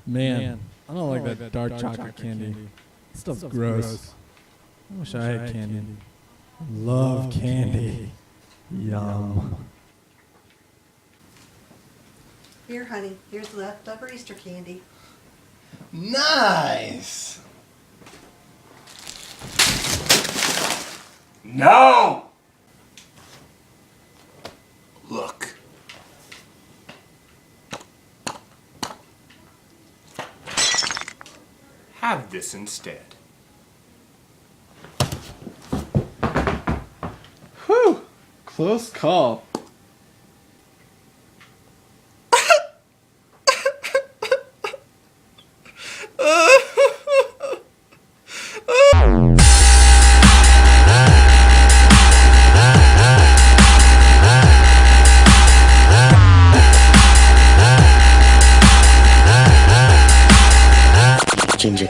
Man, I don't like that dark chocolate candy. Stuff's gross. I wish I had candy. Love candy. Yum. Here, honey. Here's leftover Easter candy. Nice! No! Look. Have this instead. Whew! Close call. Ginger.